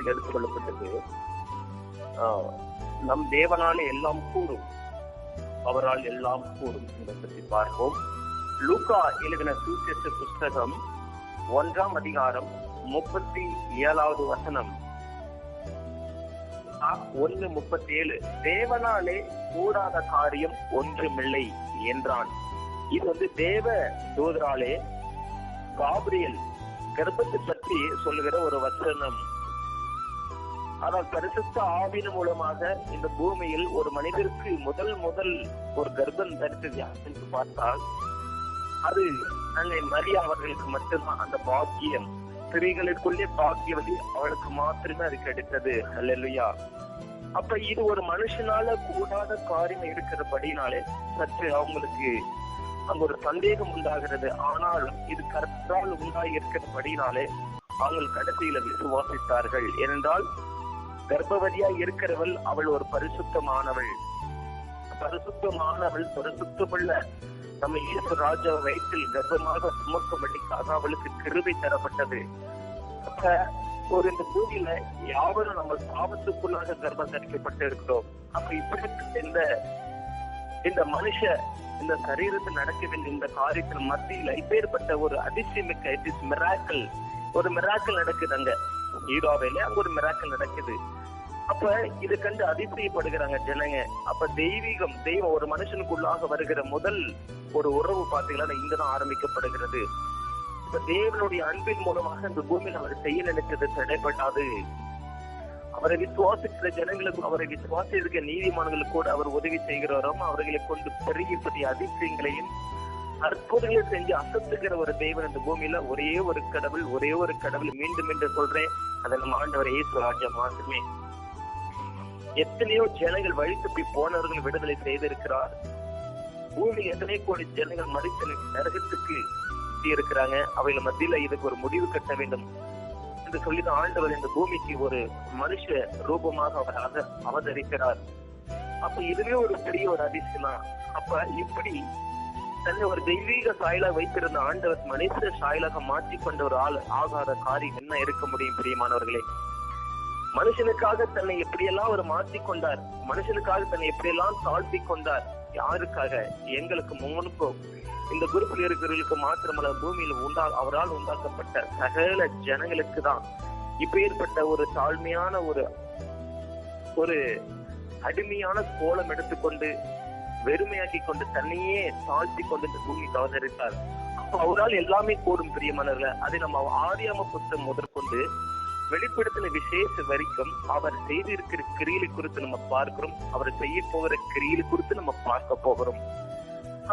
வசனத்தில் எடுத்துக் கொள்ளப்பட்டது. நம் தேவனாலே எல்லாம் கூடும், அவரால் எல்லாம் கூடும் என்பதை பற்றி பார்ப்போம். லூக்கா எழுதின சுவிசேஷ புஸ்தகம் 1ஆம் அதிகாரம் 37வது வசனம். 1:37 தேவனாலே கூடாத காரியம் ஒன்றுமில்லை என்றான். இது தேவ தூதராலே காபிரியல் கர்ப்பத்தை பற்றி சொல்லுகிற ஒரு வசனம். ஆனால் பரிசுத்த ஆவியின் மூலமாக இந்த பூமியில் ஒரு மனிதருக்கு முதல் ஒரு கர்ப்பம் தரித்தது என்று பார்த்தால் அது அன்னை மரியா அவர்களுக்கு மட்டும்தான் அந்த பாக்கியம். ஸ்திரீகளுக்குள்ளே பாக்கியவதி அவளுக்கு மாத்திரமே அது கிடைத்தது. அல்லேலூயா. அப்ப இது ஒரு மனுஷனால கூடாத காரியம் இருக்கிறபடினாலே சற்று அவங்களுக்கு அங்க ஒரு சந்தேகம் உண்டாகிறது. ஆனாலும் இது கர்த்தரால் உண்டாகி இருக்கிறபடினாலே அவங்க கடைசியில விசுவாசித்தார்கள். ஏனென்றால் கர்ப்பவதியாய் இருக்கிறவள் அவள் ஒரு பரிசுத்தமானவள், பரிசுத்தமுள்ள நம்ம இயேசு ராஜா வயிற்றில் கர்ப்பமாக சுமக்கும்படிக்காக அவளுக்கு கிருபை தரப்பட்டது. அப்ப ஒரு இந்த பூமியில யாவரும் நம்ம பாவத்துக்குள்ளாக கர்ப்பம் தரிக்கப்பட்டு இருக்கிறோம். அப்ப இப்படி இந்த மனுஷ இந்த சரீரத்தில் நடக்க வேண்டிய இந்த காரியத்தின் மத்தியில இப்பேற்பட்ட ஒரு அதிசயமிக்க ஒரு மிராக்கள் நடக்குதுங்க. ஈரோவேல அங்க ஒரு மிராக்கள் நடக்குது. அப்ப இதை கண்டு அதிசயப்படுகிறாங்க ஜனங்க. அப்ப தெய்வீகம் ஒரு மனுஷனுக்குள்ளாக வருகிற முதல் ஒரு உறவு பாத்தீங்கன்னா இங்கதான் ஆரம்பிக்கப்படுகிறது. இப்ப தேவனுடைய அன்பின் மூலமாக இந்த பூமியில் அவர் செய்ய நினைச்சது தடைப்படாது. அவரை விசுவாசிக்கிற ஜனங்களுக்கும் அவரை விசுவாசிக்க நீதிமான்களுக்கு கூட அவர் உதவி செய்கிறாரோம். அவர்களை கொண்டு பெரிய பெரிய அதிசயங்களையும் அற்புதங்களை செஞ்சு அசத்துகிற ஒரு தெய்வன் இந்த பூமியில ஒரே ஒரு கடவுள் மீண்டும் மீண்டும் சொல்றேன், அதை நம்ம ஆண்டவர் இயேசு ராஜா மாத்திரமே. எத்தனையோ ஜனங்கள் வழி தப்பி போனவர்கள் விடுதலை செய்திருக்கிறார். பூமியில் எத்தனை கோடி ஜனங்கள் மறித்து நரகத்துக்கு இருக்கிறாங்க. அவையில மத்தியில இதுக்கு ஒரு முடிவு கட்ட வேண்டும் என்று சொல்லிதான் ஆண்டவர் இந்த பூமிக்கு ஒரு மனுஷ ரூபமாக அவர் அவதரிக்கிறார். அப்ப இதுவே ஒரு பெரிய ஒரு அதிசயம் தான். அப்ப இப்படி தன்னை ஒரு தெய்வீக சாயலாக வைத்திருந்த ஆண்டவர் மனுஷ சாயலாக மாற்றிக்கொண்ட ஒரு ஆள் ஆகாத காரியம் என்ன இருக்க முடியும்? பிரியமானவர்களே, மனுஷனுக்காக தன்னை எப்படியெல்லாம் அவர் மாற்றிக்கொண்டார், மனுஷனுக்காக தன்னை எப்படியெல்லாம் தாழ்த்தி கொண்டார். யாருக்காக? எங்களுக்கு முன்னுக்கும் இந்த குரூப்பில் இருக்கிறவர்களுக்கு மாத்திரமல்ல, பூமியில் அவரால் உண்டாக்கப்பட்ட சகல ஜனங்களுக்கு தான். இப்ப ஏற்பட்ட ஒரு தாழ்மையான ஒரு அடிமையான கோலம் எடுத்துக்கொண்டு வெறுமையாக்கி கொண்டு தன்னையே தாழ்த்தி கொண்டு இந்த பூமிக்கு அவதரித்தார். அப்ப அவரால் எல்லாமே கூடும். பிரியமானவர்களே, அதை நம்ம ஆதியாம புத்தகம் முதற்கொண்டு வெளிப்படுத்தின விசேஷ வரைக்கும் அவர் செய்திருக்கிற கிரியலை குறித்து நம்ம பார்க்கிறோம். அவர் செய்ய போகிற கிரியலை குறித்து நம்ம பார்க்க போகிறோம்.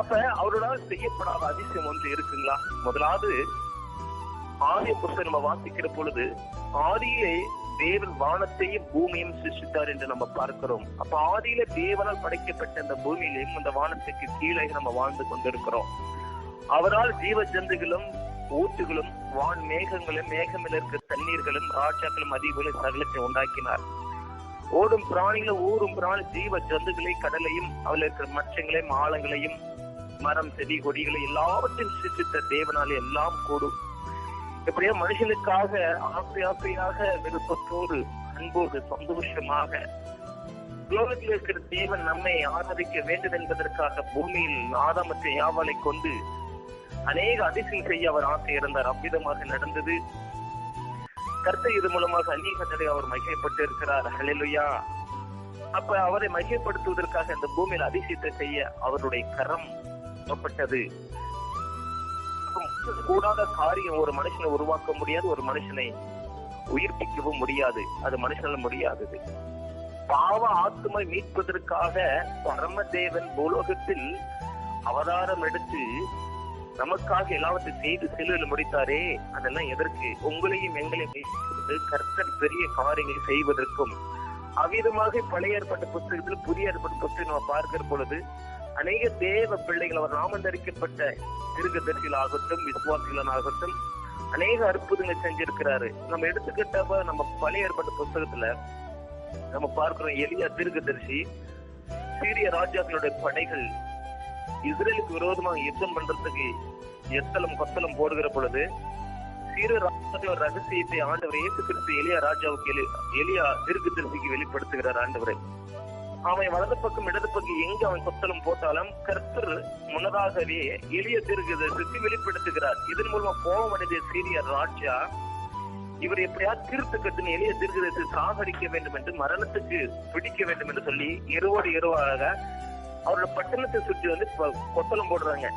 அப்ப அவரால் செய்யப்படாத அதிசயம் ஒன்று இருக்குங்களா? முதலாவது ஆதிய புத்தகம் நம்ம வாசிக்கிற பொழுது ஆதியிலே தேவன் வானத்தையும் பூமியையும் சிருஷ்டித்தார் என்று நம்ம பார்க்கிறோம். அப்ப ஆதியில தேவனால் படைக்கப்பட்ட அந்த பூமியிலையும் அந்த வானத்துக்கு கீழே நம்ம வாழ்ந்து கொண்டிருக்கிறோம். அவரால் ஜீவ ஜந்துகளும் ஊற்றுகளும் வான் மேகங்களும் மேகமில் இருக்க தண்ணீர்களும் ராஜாக்களும் அதிகளும் சகலத்தை உண்டாக்கினார். ஓடும் பிராணிகளும் ஊரும் பிராணி ஜீவ ஜந்துகளை கடலையும் அவள் இருக்கிற மச்சங்களையும் ஆழங்களையும் மரம் செடி கொடிகளை எல்லாவற்றையும் சிருஷ்டித்த தேவனாலே எல்லாம் கூடும். எப்படியா மனுஷனுக்காக ஆசையாக விருப்பத்தோடு அன்போடு சந்தோஷமாக உலகத்தில் இருக்கிற தேவன் நம்மை ஆதரிக்க வேண்டும் என்பதற்காக பூமியில் ஆதாமற்ற யாவலை கொண்டு அநேக அதிசயம் செய்ய அவர் ஆசை இருந்தார். அவ்விதமாக நடந்தது. கர்த்தர் இது மூலமாக அநேக தடவை அவர் மகிமைப்பட்டு இருக்கிறார். ஹல்லேலூயா. அப்ப அவரை மகிமைப்படுத்துவதற்காக இந்த பூமியில் அதிசயத்தை செய்ய அவருடைய கரம் புறப்பட்டது. கூடாத காரியம் ஒரு மனுஷனை உருவாக்க முடியாது, ஒரு மனுஷனை உயிர்ப்பிக்கவும் முடியாது. அது மனுஷனால முடியாதது. பாவ ஆத்மை மீட்பதற்காக பரமதேவன் பூலோகத்தில் அவதாரம் எடுத்து நமக்காக எல்லாவற்றையும் செய்து சிலுவையில் முடித்தாரே, அதெல்லாம் எதற்கு? உங்களையும் எங்களையும் கர்த்தர் பெரிய காரியங்களை செய்வதற்கும். அவ்விதமாக பழைய ஏற்பட்ட புத்தகத்தில் புதிய ஏற்பட்ட புத்தகம் நம்ம பார்க்கிற பொழுது அநேக தேவ பிள்ளைகள் அவர் நாமந்தரிக்கப்பட்ட தீர்க்கதரிசிகளாகட்டும் விசுவாசிகளாகட்டும் அநேக அற்புதங்களை செஞ்சிருக்கிறாரு. நம்ம எடுத்துக்கிட்டப்ப நம்ம பழைய ஏற்பட்ட புத்தகத்துல நம்ம பார்க்கிறோம், எலியா தீர்க்கதரிசி சீரிய ராஜாக்களுடைய படைகள் இஸ்ரேலுக்கு விரோதமாக யுத்தம் பண்றதுக்கு எத்தலம் கொத்தலம் போடுகிற பொழுது சீர ஒரு ரகசியத்தை ஆண்டவர் இயேசு கிறிஸ்து எலியா ராஜாவுக்கு எலியா தீர்க்கதரிசிக்கு வெளிப்படுத்துகிறார். ஆண்டவரே, அவன் வலது பக்கம் இடது பக்கம் எங்க அவன் கொத்தளம் போட்டாலும் கர்த்தர் முன்னதாகவே எலிய தீர்க்கதரிசிக்கு வெளிப்படுத்துகிறார். இதன் மூலமா கோபம் அடைந்த சீரிய ராஜா இவர் எப்படியாவது தீர்த்து கட்டுன்னு எளிய தீர்க்கதரிசி சாகடிக்க வேண்டும் என்று, மரணத்துக்கு பிடிக்க வேண்டும் என்று சொல்லி இரவோடு இரவாக அவரோட பட்டணத்தை சுற்றி வந்து கொத்தளம் போடுறாங்க.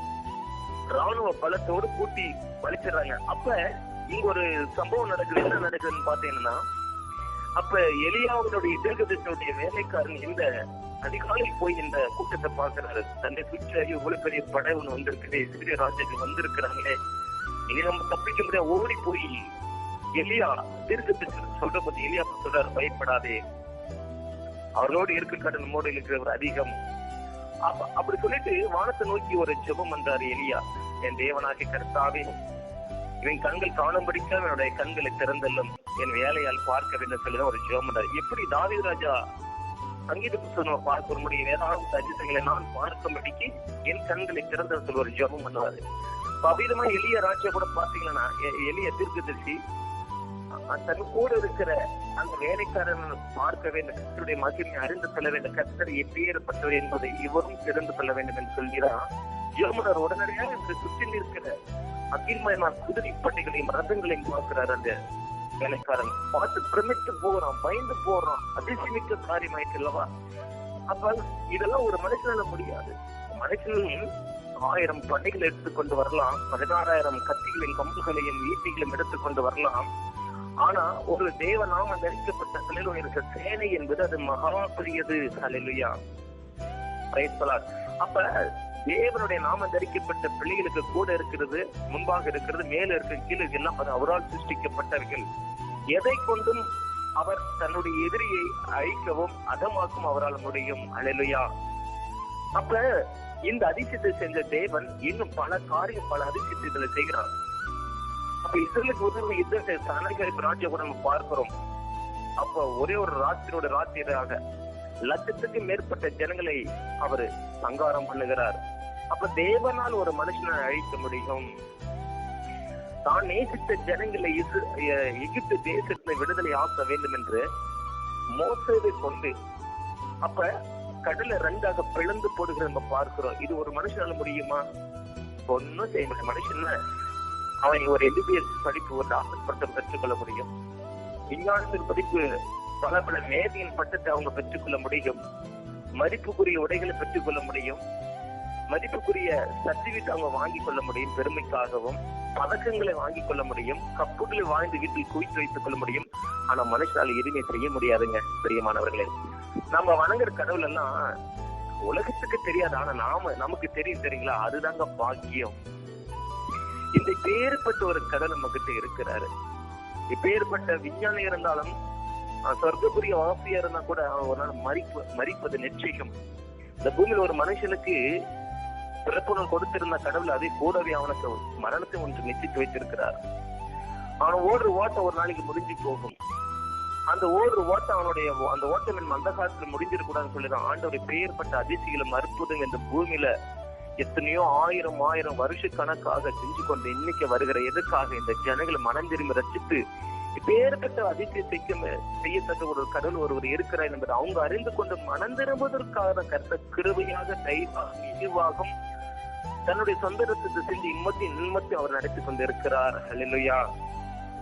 ராணுவ பலத்தோடு கூட்டி வலிச்சிடறாங்க. அப்ப இங்க ஒரு சம்பவம் நடக்குது. என்ன நடக்குதுன்னு பாத்தீங்கன்னா, அப்ப எலியாவுடைய தீர்க்கதரிசியுடைய வேலைக்காரன் இந்த அதிகாலை போய் இந்த கூட்டத்தை பாக்குறாரு. தன்னை சுற்றி இவ்வளவு பெரிய படை ஒண்ணு வந்திருக்குது, சிறிய ராஜ்யத்துக்கு வந்திருக்கிறாங்களே, இனி நம்ம தப்பிக்க முடியாது, ஓடி போய் எலியா தீர்க்கதரிசி சொல்ற பத்தி எலியா சொல்றாரு, பயப்படாதே, அவர்களோடு இருக்க நம்மோடு இருக்கிறவர் அதிகம். அப்படி சொல்லிட்டு வானத்தை நோக்கி ஒரு ஜெபம் வந்தாரு எலியா. என் தேவனாகிய கர்த்தாவே, இவன் கண்கள் காணும்படிக்க என்னுடைய கண்களை திறந்தல்லும், என் வேலையால் பார்க்க வேண்டும் சொல்லிதான் ஒரு ஜெபம் வந்தாரு. எப்படி தாவீது ராஜா சங்கீத புத்தகம் பார்க்க முடியும், ஏதாவது அதிசயங்களை நான் பார்க்கும்படிக்கு என் கண்களை திறந்த சொல்ல ஒரு ஜெபம் பண்ணுவாரு. அவ்விதமா எளிய ராஜா கூட பாத்தீங்கன்னா, எளிய தீர்க்கதரிசி தன் கூட இருக்கிற அந்த வேலைக்காரன் பார்க்க வேண்டும், கர்த்தருடைய மகிமை அறிந்து கொள்ள வேண்டும், கர்த்தர் எப்பேற்பட்டவர் என்பதை இவரும் தெரிந்து கொள்ள வேண்டும் என்று சொல்கிறான். யோமனர் உடனடியாக இந்த சுற்றி இருக்கிற அகில்மயமான குதிரை பட்டிகளையும் ரதங்களையும் பார்க்கிறார். அந்த வேலைக்காரன் பார்த்து பிரமித்து போறான், பயந்து போறான். அதிசயமிக்க காரியமாயிட்டு அல்லவா? அப்ப இதெல்லாம் ஒரு மனுஷனால முடியாது. மனுஷனும் 1000 படைகள் எடுத்துக்கொண்டு வரலாம், 16,000 கத்திகளின் கம்புகளையும் ஈட்டிகளையும் எடுத்துக்கொண்டு வரலாம். ஆனா ஒரு தேவ நாம தரிக்கப்பட்ட சிலையில் இருக்கிற சேனை என்பது அது மகா பெரியது. ஹல்லேலூயா, பிரைஸ் தி லார்ட். அப்ப தேவனுடைய நாம தரிக்கப்பட்ட பிள்ளைகளுக்கு கூட இருக்கிறது, முன்பாக இருக்கிறது, மேல இருக்கிற கீழே எல்லாம் அவரால் சிருஷ்டிக்கப்பட்டவர்கள். எதை கொண்டும் அவர் தன்னுடைய எதிரியை அழிக்கவும் அதமாக்கும் அவரால் முடியும். ஹல்லேலூயா. அப்ப இந்த அதிசயத்தை செஞ்ச தேவன் இன்னும் பல காரியம், பல அதிசயத்தை செய்கிறார். அப்ப இஸ்ரேலுக்கு உதவி யுத்தத்தை சனகரிப் ராஜ்யம் கூட நம்ம பார்க்கிறோம். அப்ப ஒரே ஒரு ராத்திரியோட ராத்திரியாக லட்சத்துக்கு மேற்பட்ட ஜனங்களை அவரு சங்காரம் பண்ணுகிறார். அப்ப தேவனால் ஒரு மனுஷனை அழிக்க முடியும். தான் நேசித்த ஜனங்களை எகிப்து தேசத்தை விடுதலை ஆக்க வேண்டும் என்று மோசேவை கொண்டு அப்ப கடலை 2ஆக பிளந்து போடுகிற நம்ம பார்க்கிறோம். இது ஒரு மனுஷனால முடியுமா? ஒன்னும் செய்ய முடியும். மனுஷன் அவன் ஒரு MBBS படிப்பு, ஒரு டாக்டர் பட்டம் பெற்றுக்கொள்ள முடியும். விஞ்ஞானத்தின் படிப்பு பல பல மேதையின் பட்டத்தை அவங்க பெற்றுக்கொள்ள முடியும். மதிப்புக்குரிய உடைகளை பெற்றுக்கொள்ள முடியும். மதிப்புக்குரிய சர்டிபிகேட் அவங்க வாங்கிக் கொள்ள முடியும். பெருமைக்காகவும் பதக்கங்களை வாங்கிக் கொள்ள முடியும். கப்புகளை வாங்கி வீட்டில் குவித்து வைத்துக் கொள்ள முடியும். ஆனா மனுஷனால எதுவுமே செய்ய முடியாதுங்க. பிரியமானவர்களே, நம்ம வணங்குற கடவுள் எல்லாம் உலகத்துக்கு தெரியாது, ஆனா நமக்கு தெரியும். தெரியுங்களா? அதுதாங்க பாக்கியம். இந்த பேர்பட்ட ஒரு கடவுள் நம்ம கிட்ட இருக்கிறாரு. இப்பேற்பட்ட விஞ்ஞானி இருந்தாலும், சொர்க்கப்புரிய வாசியா இருந்தா கூட ஒரு நாள் மரிப்பது நிச்சயம். இந்த பூமியில ஒரு மனுஷனுக்கு பிறப்புடன் கொடுத்திருந்த கடவுள் அதை கூடவே அவனுக்கு மரணத்தை ஒன்று நிச்சயித்து வைத்திருக்கிறார். அவன் ஓடுற ஓட்டம் ஒரு நாளைக்கு முடிஞ்சு போகும். அந்த ஓடுற ஓட்டம் அவனுடைய அந்த ஓட்டம் என் அந்த காலத்துல முடிஞ்சிடக்கூடாதுன்னு சொல்லிதான் ஆண்டவருடைய பெயர்பட்ட அதிசயங்களும் அற்புதம் இந்த பூமியில எத்தனையோ ஆயிரம் வருஷ கணக்காக செஞ்சு கொண்டு இன்னைக்கு வருகிற எதுக்காக இந்த ஜனங்களை மனம் திரும்பி ரசித்து இப்பேற்பட்ட அதிசயத்தை செய்யத்தக்க ஒரு கடவுள் ஒருவர் இருக்கிறார் என்பதை அவங்க அறிந்து கொண்டு மனம் திரும்புவதற்காக கர்த்த கிருபையாக தயவாகும் தன்னுடைய சொந்த ரத்தத்தை செஞ்சு இன்மத்தை அவர் நடத்தி கொண்டு இருக்கிறார். ஹல்லேலூயா.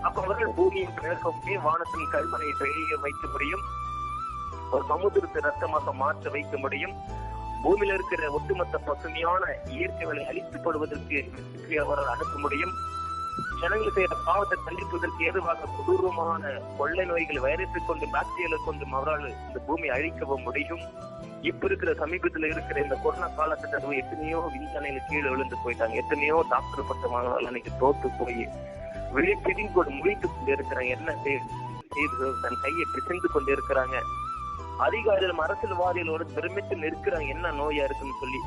அப்ப அவர்கள் பூமியின் கிழக்கமே வானத்தின் கல்மனையை பெரிய வைக்க முடியும். ஒரு சமுத்திரத்தை ரத்தமாக மாற்ற வைக்க முடியும். பூமியில இருக்கிற ஒட்டுமொத்த பசுமையான இயற்கைகளை அழித்துப்படுவதற்கு அவரால் அனுப்ப முடியும். ஜனங்கள் செய்யற பாவத்தை கண்டிப்பதற்கு ஏதுவாக கொடூரமான கொள்ளை நோய்கள், வைரஸை கொண்டு பாக்டீரியாவை கொண்டு அவரால் இந்த பூமியை அழிக்கவும் முடியும். இப்ப இருக்கிற சமீபத்துல இருக்கிற இந்த கொரோனா காலகட்டத்தில் எத்தனையோ விஞ்ஞானிகள் கீழே விழுந்து போயிட்டாங்க. எத்தனையோ டாக்டர் பட்டம் வாங்கினாலும் அன்னைக்கு தோத்து போய் வெளியே பிடிங்கோடு முழித்து கொண்டு இருக்கிறாங்க. என்ன செய்து தன் கையை பிசைந்து கொண்டு இருக்கிறாங்க. அதிகாரிகள் அரசியல்வாதிகளோடு பிரமித்து நிற்கிறாங்க, என்ன நோயா இருக்குன்னு சொல்லி.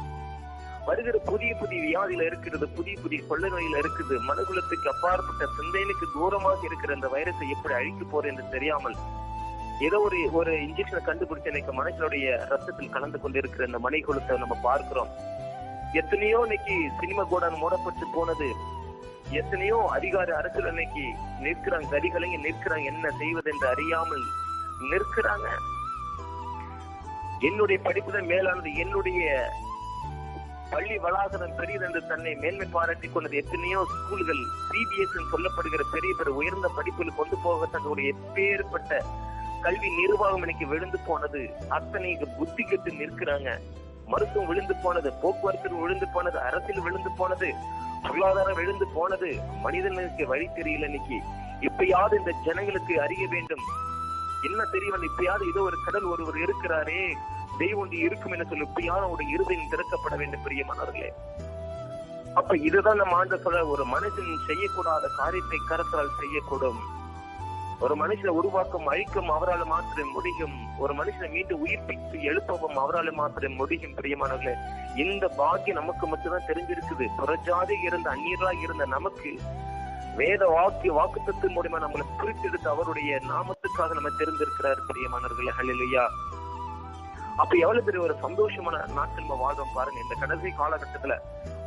வருகிற புதிய வியாதியில இருக்கிறது, புதிய கொள்ளை நோயில இருக்குது. மனுகுலத்துக்கு அப்பாற்பட்ட சிந்தனைக்கு தூரமாக இருக்கிற இந்த வைரஸை எப்படி அழிக்க போறேன் என்று தெரியாமல் ஏதோ ஒரு இன்ஜெக்ஷனை கண்டுபிடிச்சு இன்னைக்கு மனுஷனுடைய ரத்தத்தில் கலந்து கொண்டு இருக்கிற இந்த மணிக்குலத்தை நம்ம பார்க்கிறோம். எத்தனையோ இன்னைக்கு சினிமா கூட மூடப்பட்டு போனது. எத்தனையோ அதிகார அரசியல் அன்னைக்கு நிற்கிறாங்க, கதிகலங்கி நிற்கிறாங்க, என்ன செய்வது என்று அறியாமல் நிற்கிறாங்க. என்னுடைய படிப்புதான் மேலானது, என்னுடைய பள்ளி வளாகம் பெரியது என்று தன்னை மேன்மை பாராட்டி கொண்டது எத்தனையோ ஸ்கூல்கள், சிபிஎஸ் சொல்லப்படுகிற பெரிய பெரிய உயர்ந்த படிப்புகள் கொண்டு போகத்தக்க ஒரு எப்பேற்பட்ட கல்வி நிர்வாகம் இன்னைக்கு விழுந்து போனது. அத்தனை புத்தி கெட்டு நிற்கிறாங்க. மருத்துவம் விழுந்து போனது, போக்குவரத்து விழுந்து போனது, அரசியல் விழுந்து போனது, பொருளாதாரம் விழுந்து போனது. மனிதனுக்கு வழி தெரியல. இன்னைக்கு இப்பயாவது இந்த ஜனங்களுக்கு அறிய வேண்டும், என்ன தெரியவன், இப்பயாவது இதோ ஒரு கடல் ஒருவர் இருக்கிறாரே, தெய்வம் ஒன்று இருக்கும் என்று சொல்லி இப்பயாவது அவருடைய இருதயம் திறக்கப்பட வேண்டும் பிரியமானவர்களே. அப்ப இதுதான் நம்ம ஆண்டு சொல்ல, ஒரு மனுஷன் செய்யக்கூடாத காரியத்தை கரத்தால் செய்யக்கூடும். ஒரு மனுஷனை உருவாக்கும் அழிக்கும் அவரால் மாத்திரம் முடியும். ஒரு மனுஷனை மீண்டும் உயிர்ப்பித்து எழுப்பவும் அவரால் மாத்திரம் முடியும் பிரியமானவர்களே. இந்த பாக்கியம் நமக்கு மட்டும்தான் தெரிஞ்சிருக்குது. புறஜாதி இருந்த அந்நியராக இருந்த நமக்கு வேத வாக்குத்தத்தின் மூலமா நம்மளை பிரித்தெடுத்து அவருடைய நாமத்துக்காக நம்ம தெரிந்திருக்கிறார் பிரியமானவர்களே. ஹல்லேலூயா. அப்ப எவ்வளவு பெரிய ஒரு சந்தோஷமான நாட்கள் நம்ம வாழ்றோம் பாருங்க. இந்த கடைசி காலகட்டத்துல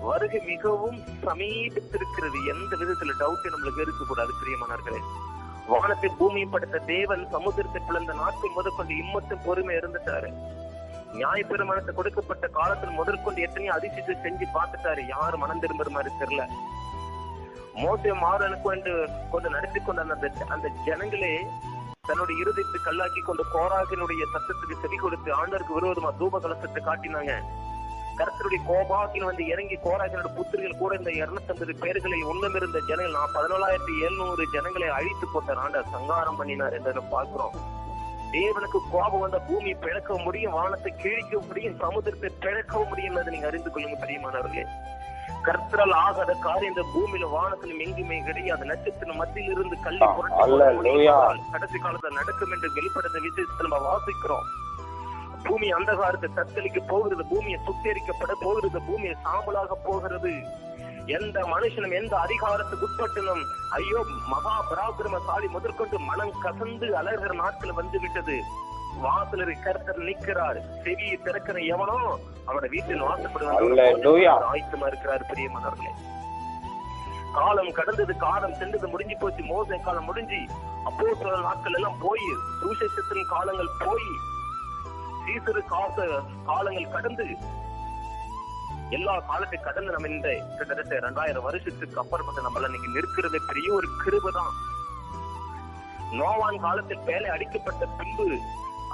வருகை மிகவும் சமீபத்திருக்கிறது. எந்த விதத்துல டவுட் நம்மளுக்கு இருக்கக்கூடாது பிரியமானவர்களே. வானத்தை பூமியை படுத்த தேவன் சமுத்திரத்தை பிளந்த நாட்கள் முதற்கொண்டு இம்மட்டும் பொறுமை இருந்துட்டாரு. நியாயப்பிரமாணத்தை கொடுக்கப்பட்ட காலத்தில் முதற்கொண்டு எத்தனையோ அதிசயத்தை செஞ்சு பார்த்துட்டாரு. யாரும் மனம் திரும்புற மாதிரி தெரியல. மோசே மாறனுக்கு கொண்டு நடத்தி கொண்ட அந்த ஜனங்களே தன்னுடைய இருதயத்தை கல்லாக்கி கொண்டு கோராகினுடைய சத்தத்துக்கு செவி கொடுத்து ஆண்டவருக்கு விரோதமா தூப கலசத்தை காட்டினாங்க. கர்த்தருடைய கோபாக்கில் வந்து இறங்கி கோராகினுடைய புத்திரிகள் கூட இந்த 250 பேர்களை உண்ணமிருந்த ஜனங்கள் 14,700 ஜனங்களை அழித்து போட்டார். ஆண்டவர் சங்காரம் பண்ணினார் என்று பார்க்கிறோம். தேவனுக்கு கோபம் வந்த பூமியை பிழக்கவும் முடியும், வானத்தை கிழிக்க முடியும், சமுதிரத்தை பிழக்கவும் முடியும். அதை நீங்க அறிந்து கொள்ளுங்க பிரியமானவர்களே. கர்த்தரால் ஆகாத காரியம் இந்த பூமியில வானத்திலும் எங்குமே கிடையாது. நட்சத்திரம் மத்தியில் இருந்து கல்வி கடைசி காலத்துல நடக்கும் என்று வெளிப்படுத்த விசேஷத்தை நம்ம வாசிக்கிறோம். பூமி அந்தகாரத்தை தத்தளிக்க போகிறது, பூமியை சுத்தரிக்கப்பட போகிறது, பூமியை சாம்பலாக போகிறது. எந்த மனுஷனும் எந்த அதிகாரத்துக்கு உட்பட்டனும் ஐயோ மகா பராக்கிரமசாலி முதற்கொண்டு மனம் கசந்து அலறுகிற நாட்கள் வந்து விட்டது. வாசலரை கர்த்தர் நிற்கிறார். செவியை திறக்கிற எவனோ அவனோட வீட்டில் வாசப்படுவார் ஆயத்தமா இருக்கிறார் பிரியமானவர்களே. காலம் கடந்தது, காலம் சென்றது, முடிஞ்சு போச்சு. மோசே காலம் முடிஞ்சு அப்போஸ்தலர் நாட்கள் எல்லாம் போய், சுவிசேஷத்தின் காலங்கள் போய், சீசரு காலங்கள் கடந்து, எல்லா காலத்தை கடந்து நம்ம இந்த கிட்டத்தட்ட 2000 வருஷத்துக்கு அப்புறப்பட்ட நம்மள இன்னைக்கு நிற்கிறது பெரிய ஒரு கிருபைதான். நோவான் காலத்தில் பேலை அடிக்கப்பட்ட பின்பு,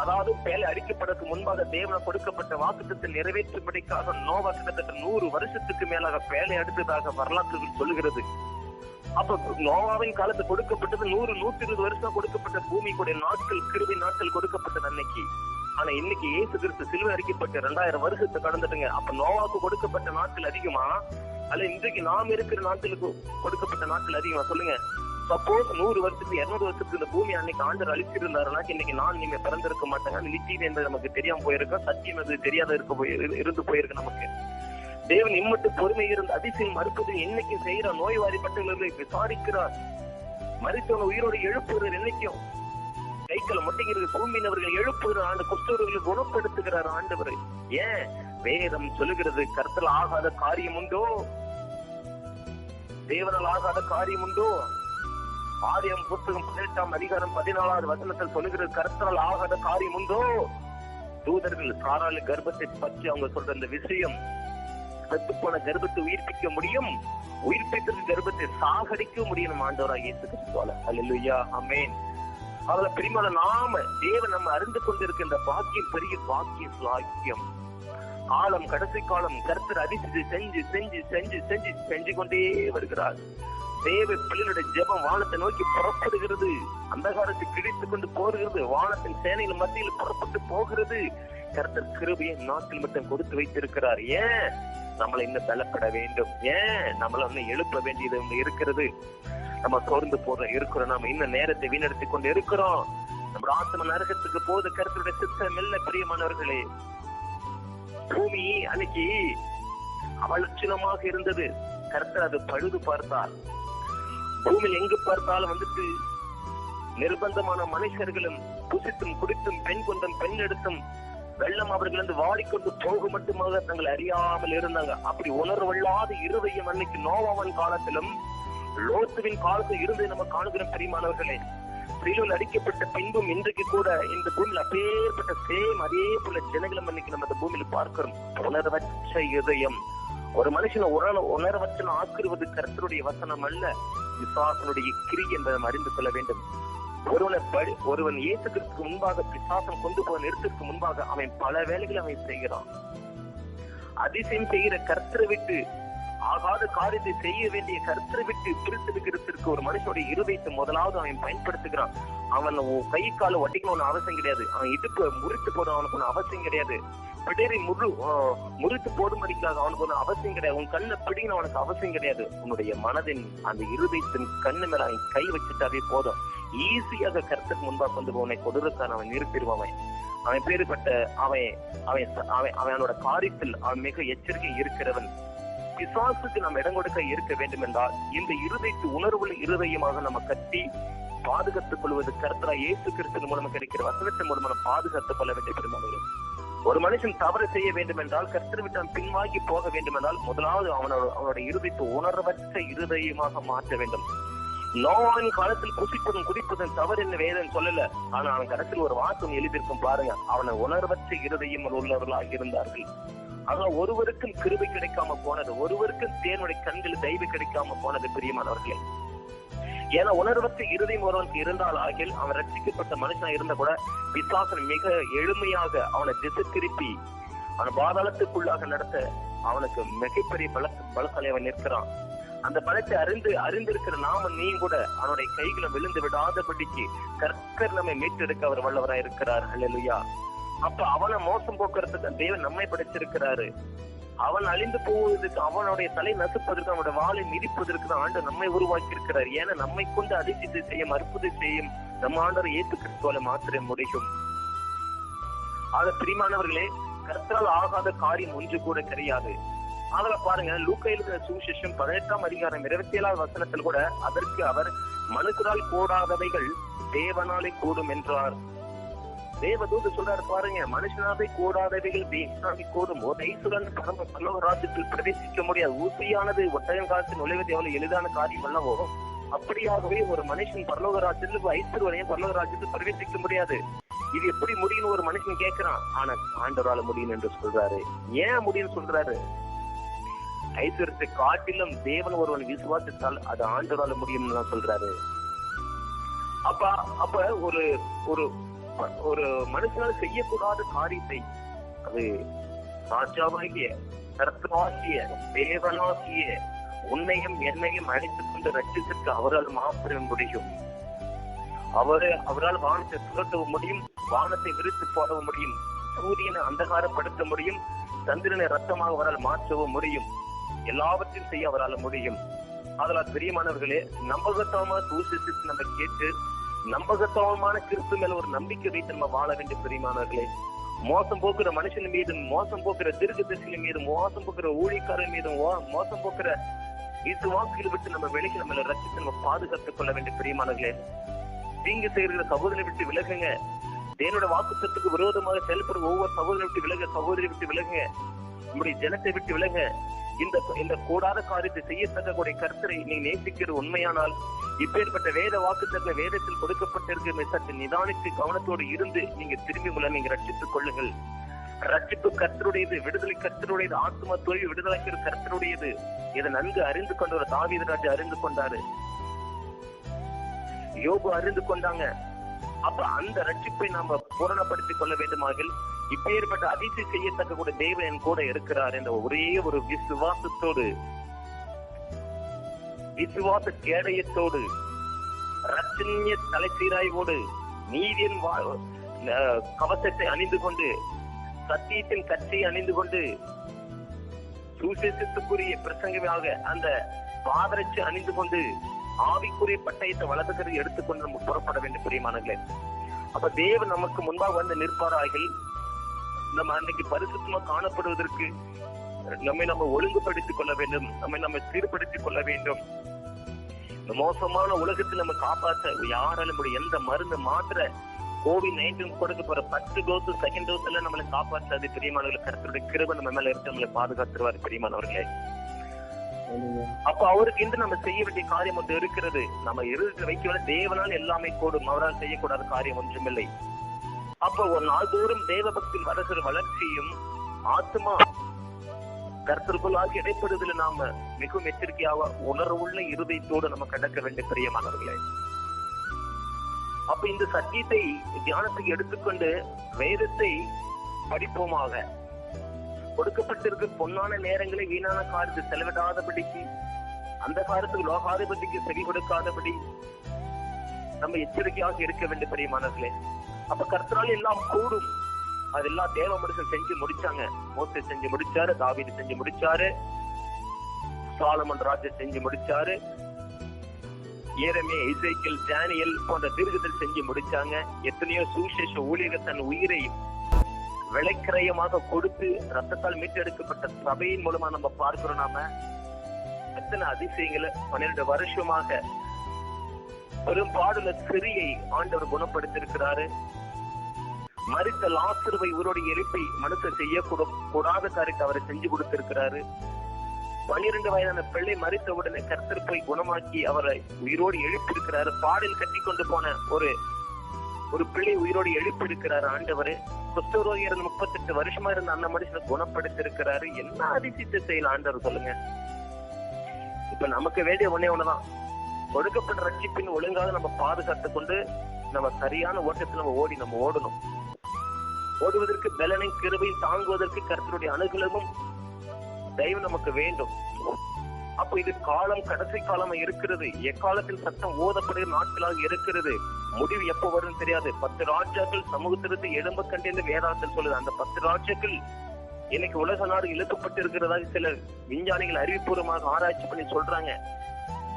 அதாவது பேலை அடிக்கப்பதற்கு முன்பாக தேவன கொடுக்கப்பட்ட வாக்குத்தத்தை நிறைவேற்றும்படிக்காக நோவா கிட்டத்தட்ட 100 வருஷத்துக்கு மேலாக பேலை அடுத்ததாக வரலாற்றுகள் சொல்லுகிறது. அப்ப நோவாவின் காலத்து கொடுக்கப்பட்டது 100-120 வருஷம் கொடுக்கப்பட்ட பூமிக்குடைய நாட்கள், கிருபை நாட்கள் கொடுக்கப்பட்டது அன்னைக்கு. ஆனா இன்னைக்கு இயேசு கிறிஸ்து சிலுவை அடிக்கப்பட்ட 2000 வருஷத்தை கடந்துட்டுங்க. அப்ப நோவாவுக்கு கொடுக்கப்பட்ட நாட்கள் அதிகமா, அல்ல இன்றைக்கு நாம் இருக்கிற நாட்களுக்கு கொடுக்கப்பட்ட நாட்கள் அதிகமா? சொல்லுங்க. சப்போஸ் 100 வருஷத்துக்கு 200 வருஷத்துக்கு இந்த பூமி அன்னைக்கு ஆண்டர் அழிச்சிருந்தாருன்னா இன்னைக்கு நான் நீங்க பிறந்திருக்க மாட்டாங்க. நிச்சயம் என்பது நமக்கு தெரியாம போயிருக்கோம். சத்தியம் அது தெரியாத இருந்து போயிருக்கு நமக்கு. தேவன் இம்மட்டு பொறுமை இருந்து அதிசயம் மறுப்பது என்னைக்கு செய்யற நோய்வாரிப்பட்டவர்களை விசாரிக்கிறார். மரித்தவன உயிரோடு எழுப்புகிறார். என்னைக்கும் கைக்களை மொட்டைங்கிறது பூமியினவர்கள் எழுப்புகிறார். ஆண்டு குஷ்டவர்களை குணப்படுத்துகிறார் ஆண்டவர். ஏன்? வேதம் சொல்லுகிறது, கர்த்தரால் ஆகாத காரியம் உண்டோ? தேவனால் ஆகாத காரியம் உண்டோ? ஆதியாகமம் புத்தகம் 18ஆம் அதிகாரம் 14வது வசனத்தில் சொல்லுகிறது, கர்த்தரால் ஆகாத காரியம் உண்டோ? தூதர்கள் சாராள கர்ப்பத்தை பற்றி அவங்க சொல்ற அந்த விஷயம், செத்து போன கர்ப்பத்தை உயிர்ப்பிக்க முடியும், உயிர்ப்பித்த கர்ப்பத்தை சாகடிக்க முடியும் ஆண்டவராகிய இயேசு கிறிஸ்துவால. அல்லேலூயா, ஆமென். அதுல பிரியமான நாம தேவன் நம்ம அறிந்து கொண்டிருக்கின்ற பாக்கியம் பெரிய பாக்கியம். காலம் கடைசி காலம் கர்த்தர் அதிசயத்தை செஞ்சு செஞ்சு செஞ்சு செஞ்சு செஞ்சு கொண்டே வருகிறார். தேவ பிள்ளைகளுடைய ஜெபம் வானத்தை நோக்கி புறப்படுகிறது. அந்தகாரத்தை கிழித்துக் கொண்டு போகிறது. வானத்தின் சேனைகள் மத்தியில் புறப்பட்டு போகிறது. கர்த்தர் கிருபையை நாட்டில் மட்டும் கொடுத்து வைத்திருக்கிறார். ஏன்? நம்மளை இன்னும் பலப்பட வேண்டும். ஏன்? நம்மள இன்னும் எழுப்ப வேண்டியது ஒன்று இருக்கிறது. நம்ம சோர்ந்து இருக்கிறோம். நம்ம இன்னும் நேரத்தை வீணடித்துக் கொண்டு இருக்கிறோம். நம்ம ஆத்ம நரகத்துக்கு போது கர்த்தருடைய சித்தம் இல்ல பிரியமானவர்களே. பூமி அன்னைக்கு அவலட்சணமாக இருந்தது. கர்த்தர் அது பழுது பார்த்தார். பூமியில் எங்கு பார்த்தாலும் வந்துட்டு நிர்பந்தமான மனுஷர்களும் புசித்தும் குடித்தும் பெண் கொண்டும் பெண் எடுத்தும் வெள்ளம் அவர்கள் வந்து வாடிக்கொண்டு போக மட்டுமாக தங்களை அறியாமல் இருந்தாங்க. அப்படி உணர்வல்லாத இருதயம் அன்னைக்கு நோவாவின் காலத்திலும் லோத்துவின் காலத்தில் இருந்து நம்ம காணுகிற பிரியமானவர்களே, சிலுவையில் அடிக்கப்பட்ட பின்பும் இன்றைக்கு கூட இந்த பூமியில் அப்பேற்பட்ட அதே போல ஜனங்களும் இன்னைக்கு நம்ம இந்த பூமியில பார்க்கிறோம். உணர்வற்ற இதயம். ஒரு மனுஷனை உணர்வற்ற ஆக்குவது கர்த்தருடைய வசனம் அல்ல, பிசாசனுடைய கிரி என்பதை அறிந்து கொள்ள வேண்டும். ஒருவன் இயேசு கிறிஸ்துக்கு முன்பாக பிசாசம் கொண்டு போக நிறுத்திற்கு முன்பாக அவன் பல வேலைகளை அவன் செய்கிறான். அதிசயம் செய்கிற கர்த்தரை விட்டு, ஆகாத காரியத்தை செய்ய வேண்டிய கர்த்தரை விட்டு பிரித்தெடுக்கிறதுக்கு ஒரு மனுஷனுடைய இருதயத்தை முதலாவது அவன் பயன்படுத்துகிறான். அவன் கை கால ஒட்டிக்கணும்னு அவசியம் கிடையாது. அவன் இடுப்பு முறித்து போட அவனுக்கு ஒண்ணு அவசியம் கிடையாது. பிடரி முறித்து போடும்படிக்காக அவனுக்கு ஒண்ணு அவசியம் கிடையாது. உன் கண்ணை பிடிக்கணும் அவனுக்கு அவசியம் கிடையாது. உன்னுடைய மனதின் அந்த இருதயத்தின் கண்ணு மேல அவன் கை வச்சுட்டாவே போதும். ஈஸியாக கர்த்தருக்கு முன்பாக கொண்டு போவனை கொடுக்கான அவன் நிறுத்திடுவான். அவன் பேருப்பட்ட அவனோட காரியத்தில் அவன் மிக எச்சரிக்கை இருக்கிறவன். பிசாசுக்கு நம்ம இடம் கொடுக்க இருக்க வேண்டும் என்றால் இந்த இருதயத்து உணர்வுள்ள இருதயமாக நம்ம கட்டி பாதுகாத்துக் கொள்வது கர்த்தரா இயேசு கிறிஸ்துவின் மூலமா கிடைக்கிற வசனத்தின் மூலமா நம்ம பாதுகாத்துக் கொள்ள வேண்டிய பெருமாள். ஒரு மனுஷன் தவறு செய்ய வேண்டும் என்றால், கர்த்தரை விட்டு அவன் பின்வாங்கி போக வேண்டும் என்றால் முதலாவது அவனோட இருதயத்தை உணர்வற்ற இருதயமாக மாற்ற வேண்டும். நோவாவின் காலத்தில் புசிப்பதும் குடிப்பதும் தவறு என்ன வேதம் சொல்லல. ஆனா அவன் கடைசியில் ஒரு வாசம் எழுதியிருக்கும் பாருங்க, அவனை உணர்வற்ற இருதயம் உள்ளவர்களாக இருந்தார்கள். ஆனா ஒருவருக்கும் கிருபை கிடைக்காம போனது, ஒருவருக்கும் தேவனுடைய கண்கள் தயவு கிடைக்காம போனது பிரியமானவர்களே. ஏன்னா உணர்வற்ற இருதயம் ஒருவனுக்கு இருந்தால் ஆகில் அவன் ரட்சிக்கப்பட்ட மனுஷனா இருந்த கூட பிசாசன் மிக எளிமையாக அவனை திசை திருப்பி அவனை பாதாளத்துக்குள்ளாக நடத்த அவனுக்கு மிகப்பெரிய பலசாலி அவன் நிற்கிறான். அந்த பலத்தை அறிந்திருக்கிற நாம நீயும் கூட அவனுடைய கைகளை விழுந்து விடாதபடிக்கு கர்த்தர் நம்மை மீட்டெடுக்க அவர் வல்லவராய் இருக்கிறார். அல்லேலூயா. அப்ப அவனை மோசம் போக்குறதுக்கு தேவன் நம்மை படைச்சிருக்கிறாரு. அவன் அழிந்து போவதற்கு, அவனுடைய தலை நசுப்பதற்கு, அவனுடைய வாளை மிதிப்பதற்கு தான் ஆண்டவர் நம்மை உருவாக்கி இருக்கிறார். ஏன்னா நம்மை கொண்டு அதிசயத்தை செய்யும், அற்புதம் செய்யும் நம்ம ஆண்டவர் இயேசு கிறிஸ்துவால மாத்திர முடியும். ஆக பிரியமானவர்களே, கர்த்தரால் ஆகாத காரியம் ஒன்று கூட கிடையாது. அதுல பாருங்க, லூக்கா எழுதின சுவிசேஷம் 18ஆம் அதிகாரம் 27ஆவது வசனத்தில் கூட அதற்கு அவர் மனுஷரால் கூடாதவைகள் தேவனாலே கூடும் என்றார். தேவதூது சொல்றாரு பாருங்க, மனுஷனாவே கூடாதவைகள் தேவனாலே கூடும். ஒரு ஐசுடன் பரலோக ராஜ்யத்தில் பிரவேசிக்க முடியாது. ஊசியானது ஒட்டகம் காலத்தில் நுழைவது எவ்வளவு எளிதான காரியம் அல்லவோ, அப்படியாகவே ஒரு மனுஷன் பரலோக ராஜ்யத்தில் ஐஸ்வர்யம் பரலோக ராஜ்யத்தில் பிரவேசிக்க முடியாது. இது எப்படி முடியும் ஒரு மனுஷன் கேட்கிறான். ஆனா ஆண்டவரால முடியும் என்று சொல்றாரு. ஏன் முடியும் சொல்றாரு? ஐஸ்வர்யத்தை காட்டிலும் தேவன் ஒருவன் விசுவாசித்தால் அது ஆண்டவரால முடியும்னு தான் சொல்றாரு. அப்ப ஒரு மனுஷனால் செய்யக்கூடாத காரியத்தை அது ராஜாவாகிய கர்த்தராகிய தேவனாகிய உன்னையும் என்னையும் அழைத்துக் கொண்டு ரட்சித்திற்கு அவரால் மாத்திரம் முடியும். அவரால் வானத்தை சுரட்டவும் முடியும், வானத்தை விரித்து போடவும் முடியும், சூரியனை அந்தகாரப்படுத்த முடியும், சந்திரனை ரத்தமாக அவரால் மாற்றவும் முடியும். எல்லாவற்றையும் செய்ய அவரால் முடியும். அதனால் பிரியமானவர்களே, நம்பகத்தவமா சூசித்து நம்ம கேட்டு நம்பகத்தவமான கிறிஸ்து மேல ஒரு நம்பிக்கை வைத்து நம்ம வாழ வேண்டிய பிரியமானவர்களே. மோசம் போக்குற மனுஷன் மீதும், மோசம் போக்குற தீர்க்கதரிசிகள் மீதும், மோசம் போக்குற ஊழியக்காரன் மீதும், மோசம் போக்குற விசுவாசிகளை விட்டு நம்ம விலகி நம்மளை ரட்சித்து நம்ம பாதுகாத்துக் கொள்ள வேண்டிய பிரியமானவர்களே. தீங்கு செய்கிற சகோதரனை விட்டு விலகுங்க. தேவனுடைய வாக்குத்தத்துக்கு விரோதமாக செயல்படுற ஒவ்வொரு சகோதரனை விட்டு விலக, சகோதரியை விட்டு விலகுங்க. நம்முடைய ஜனத்தை விட்டு விலக. இந்த கூடாத காரியத்தை செய்யத்தக்க கர்த்தரை நீ நேசிக்கிற உண்மையானால் இப்பேற்பட்ட வேத வாக்குத்தத்த வேதத்தில் கொடுக்கப்பட்டிருக்கிற சற்று நிதானித்து கவனத்தோடு இருந்து நீங்க திரும்பி உள்ள நீங்க ரட்சித்துக் கொள்ளுங்கள். ரட்சிப்பு கர்த்தருடையது, விடுதலை கர்த்தருடையது, ஆத்ம தொழில் விடுதலைக்கிற கர்த்தருடையது. இதை நன்கு அறிந்து கொண்ட ஒரு தாவீது ராஜா அறிந்து கொண்டாரு, யோபு அறிந்து கொண்டாங்க. அப்ப அந்த ரட்சிப்பை நாம பூரணப்படுத்திக் கொள்ள வேண்டுமாக இப்பேற்பட்ட அதிசயம் செய்யத்தக்க கூட தேவன் என் கூட இருக்கிறார் என்ற ஒரே ஒரு விசுவாசத்தோடு, விசுவாச கேடயத்தோடு, ரட்சணிய தலைச்சீராய்வோடு, நீதியின் கவசத்தை அணிந்து கொண்டு, சத்தியத்தின் கட்சியை அணிந்து கொண்டு, சுவிசேஷத்துக்குரிய பிரசங்கமாக அந்த பாதரட்சி அணிந்து கொண்டு, ஆவிக்குரிய பட்டயத்தை வலதுகரை எடுத்துக்கொண்டு நம்ம புறப்பட வேண்டும் பிரியமானங்களே. அப்ப தேவன் நமக்கு முன்பாக வந்து நிற்பாராகில் நம்ம அன்னைக்கு பரிசுத்தமா காணப்படுவதற்கு நம்ம ஒழுங்குபடுத்திக் கொள்ள வேண்டும், நம்ம சீர்படுத்திக் கொள்ள வேண்டும். இந்த மோசமான உலகத்தில் நம்ம காப்பாற்ற யாராலும் முடியும். எந்த மருந்து மாத்திர COVID-19 கொடுக்க போற 10 டோஸ் செகண்ட் டோஸ் எல்லாம் நம்மளை காப்பாற்றாது பிரியமானவர்களை. கர்த்தருடைய கிருபை நம்ம மேல இருந்து நம்மளை பாதுகாத்துருவார் பிரியமானவர்களே. அப்ப அவருக்கு இன்று நம்ம செய்ய வேண்டிய காரியம் ஒன்று இருக்கிறது. நம்ம இருதயத்தில் வைக்க தேவனால் எல்லாமே கூடும், அவரால் செய்யக்கூடாத காரியம் ஒன்றுமில்லை. அப்ப ஒரு நாள் தோறும் தேவ பக்தியில் வருகிற வளர்ச்சியும் ஆத்மா கர்த்தருக்குள்ளாக இடைப்படுவதில் நாம மிகவும் எச்சரிக்கையாக உணர்வுள்ள இருதயத்தோடு நம்ம கடக்க வேண்டிய பிரியமானவர்களே. அப்ப இந்த சத்தியத்தை தியானத்துக்கு எடுத்துக்கொண்டு வேதத்தை படிப்போமாக. கொடுக்கப்பட்டிருக்க பொன்னான நேரங்களை வீணான காரியத்தை செலவிடாதபடிக்கு, அந்த காலத்துக்கு லோகாதிபதிக்கு செவி கொடுக்காதபடி நம்ம எச்சரிக்கையாக இருக்க வேண்டிய பிரியமானவர்களே. அப்ப கர்த்தரால் எல்லாம் கூடும். அதெல்லாம் தேவ மனுஷன் செஞ்சு முடிச்சாங்க. மோசே செஞ்சு முடிச்சாரு, தாவீது செஞ்சு முடிச்சாரு, சாலமன் ராஜா செஞ்சு முடிச்சாரு, எரேமியா, எசேக்கியேல், தானியேல் போன்ற தீர்க்கதரிசி செஞ்சு முடிச்சாங்க. எத்தனையோ சுவிசேஷ ஊழியர்கள் தன் உயிரை விலைக்கிரயமாக கொடுத்து ரத்தத்தால் மீட்டெடுக்கப்பட்ட சபையின் மூலமா நம்ம பார்க்கிறோம். நாம எத்தனை அதிசயங்களை 12 வருஷமாக பெரும்பாடுள்ள சிறியை ஆண்டவர் குணப்படுத்திருக்கிறாரு. மரித்த லாசருவை உயிரோடு எழுப்பி மனுஷன் செய்ய கூடாத காரியத்தை அவரை செஞ்சு கொடுத்திருக்கிறாரு. 12 வயதான பிள்ளை மரித்த உடனே கர்த்தர் போய் குணமாக்கி அவரை உயிரோடு எழுப்பியிருக்கிறாரு. பாடில் கட்டி கொண்டு போன ஒரு பிள்ளை உயிரோடு எழுப்பியிருக்கிறாரு ஆண்டவர். குஷ்டரோகி 38 வருஷமா இருந்த அந்த மனுஷனை குணப்படுத்திருக்கிறாரு. என்ன அதிசயத்தை செய்யலாம் ஆண்டவர் சொல்லுங்க. இப்ப நமக்கு வேண்டிய ஒண்ணுதான், கொடுக்கப்பட்ட ரட்சிப்பின் ஒழுங்காக நம்ம பாதுகாத்து கொண்டு நம்ம சரியான ஓட்டத்தில் நம்ம ஓடணும். ஓடுவதற்கு பலனை கிருபையும் தாங்குவதற்கு கர்த்தருடைய அனுகூலமும் தயவு நமக்கு வேண்டும். அப்ப இது காலம் கடைசி காலம் இருக்கிறது. எக்காலத்தில் சட்டம் ஓதப்படுகிற நாட்களாக இருக்கிறது. முடிவு எப்ப வரும் தெரியாது. 10 ராஜாக்கள் சமூகத்திலிருந்து எழும்ப கண்டு வேதாந்தத்தில் சொல்லுது. அந்த 10 ராஜாக்கள் இன்னைக்கு உலக நாடு இழுக்கப்பட்டு இருக்கிறதாக சில விஞ்ஞானிகள் அறிவுபூர்வமாக ஆராய்ச்சி பண்ணி சொல்றாங்க.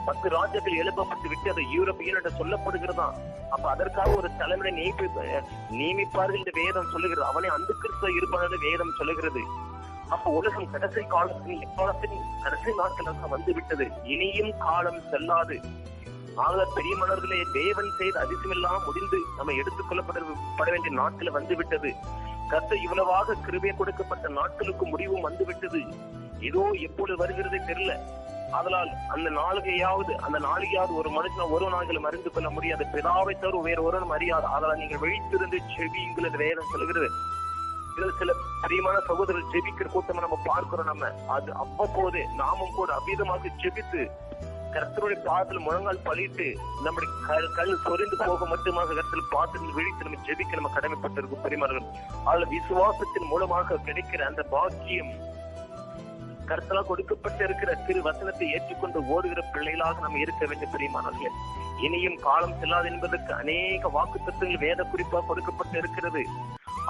10 ராஜாக்கள் எழுப்பப்பட்டு விட்டு அது யூரோப்பியன் என்று சொல்லப்படுகிறதா. அப்ப அதற்காக ஒரு தலைமுறை நியமிப்பார்கள் என்று வேதம் சொல்லுகிறது. அவனே அந்த கிறிஸ்துவ இருப்பான வேதம் சொல்லுகிறது. அப்ப உலகம் கடைசி காலத்தின் எக்காலத்தின் கடைசி நாட்களாக வந்து விட்டது. இனியும் காலம் செல்லாது. ஆக பெரிய மன்னர்களே, தேவன் செய்த அதிசயமெல்லாம் முடிந்து நம்ம எடுத்துக் கொள்ளப்பட வேண்டிய நாட்கள் வந்து விட்டது. கர்த்தர் இவ்வளவாக கிருபை கொடுக்கப்பட்ட நாட்களுக்கு முடிவும் வந்து விட்டது. இதோ எப்பொழுது வருகிறதே தெரியல. அதனால் அந்த நாளிகையாவது ஒரு மனுஷன் ஒரு நாள்களும் அறிந்து கொள்ள முடியாது. பிதாவை தவிர வேறு ஒருவரும் அறியாது. அதனால் நீங்கள் விழித்திருந்து செவியுங்கள் என்று வேதம் சொல்கிறது. இதில் சில பிரியமான சகோதரர் ஜெபிக்கிற கூட்டம் நம்ம பார்க்கிறோம். நம்ம அது அவ்வப்போது நாமும் கூட அபீதமாக ஜெபித்து கர்த்தருடைய பாதத்தில் முழங்கால் பழித்து நம்முடைய கல் சொரிந்து போக மட்டுமாக கர்த்தர் பாதத்தில் விழித்து நம்ம ஜெபிக்க நம்ம கடமைப்பட்டிருக்கும் பெரியமார்கள். அதில் விசுவாசத்தின் மூலமாக கிடைக்கிற அந்த பாக்கியம், கர்த்தரால் கொடுக்கப்பட்டு இருக்கிற திரு வசனத்தை ஏற்றுக்கொண்டு ஓடுகிற பிள்ளைகளாக நம்ம இருக்க வேண்டிய பிரியமானவர்களே. இனியும் காலம் செல்லாது என்பதற்கு அநேக வாக்கு தத்துவங்கள் வேத குறிப்பாக கொடுக்கப்பட்டு இருக்கிறது.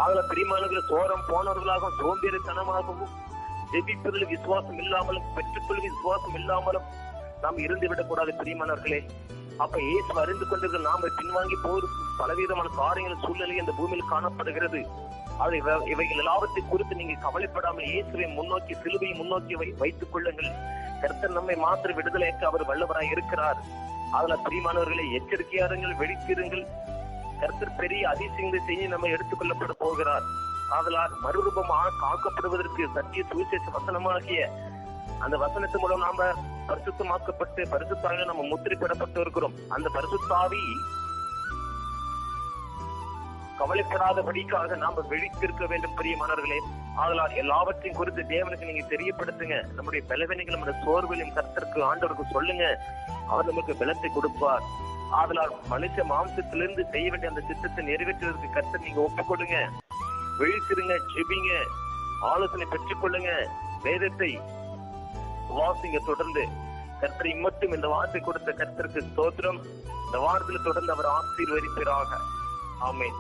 ஆகல பிரியமானவர்களை சோரம் போனவர்களாகவும் சோம்பேறித்தனமாகவும் ஜெபிப்பதில் விசுவாசம் இல்லாமலும் பெற்றுக்கொள்ள விசுவாசம் இல்லாமலும் நாம் இருந்து விடக்கூடாது பிரியமானவர்களே. அப்ப இயேசு அறிந்து கொண்டிருக்கிற நாம பின்வாங்கி போர் பலவிதமான காரியங்கள் சூழ்நிலை இந்த பூமியில் காணப்படுகிறது. அது இவைகள் எல்லாவற்றை குறித்து நீங்க கவலைப்படாமல் இயேசுவை முன்னோக்கி சிலுவையை முன்னோக்கி வைத்துக் கொள்ளுங்கள். கர்த்தர் நம்மை மாத்திர விடுதலைக்கு அவர் வல்லவராய் இருக்கிறார். அதுல பிரியமானவர்களை எச்சரிக்கையாருங்கள், வெடித்திருங்கள். கர்த்தர் பெரிய அதிசயங்களை செய்ய நம்ம எடுத்துக் கொள்ளப்பட போகிறார். ஆதலால் மறுரூபமாக காக்கப்படுவதற்கு சத்திய சுவிசேஷ வசனமாகிய அந்த வசனத்தின் மூலம் நாம பரிசுத்தமாக்கப்பட்டு பரிசுத்தாவில நம்ம முத்திரைப்படப்பட்டு இருக்கிறோம். அந்த பரிசுத்தாவி கவலைப்படாதபடிக்காக நாம விழித்திருக்க வேண்டும் பிரியமானவர்களே. ஆதலால் எல்லாவற்றையும் குறித்து தேவனுக்கு நீங்க தெரியப்படுத்துங்க. நம்முடைய பலவீனங்கள், நம்முடைய சோர்வுகளையும் கர்த்தருக்கு ஆண்டவருக்கு சொல்லுங்க. அவர் நமக்கு பலத்தை கொடுப்பார். ஆதலால் மனுஷ மாம்சத்திலிருந்து செய்ய வேண்டிய அந்த திட்டத்தை நிறைவேற்றுவதற்கு கர்த்தர் நீங்க ஒப்புக்கொள்ளுங்க. விழித்திருங்க, ஜெபிங்க, ஆலோசனை பெற்றுக் கொள்ளுங்க, வேதத்தை வாசிங்க. தொடர்ந்து கர்த்தரை மட்டும் இந்த வார்த்தை கொடுத்த கர்த்தருக்கு ஸ்தோத்திரம். இந்த வார்த்தையில தொடர்ந்து அவர் ஆசீர்வதிப்பாராக. ஆமென்.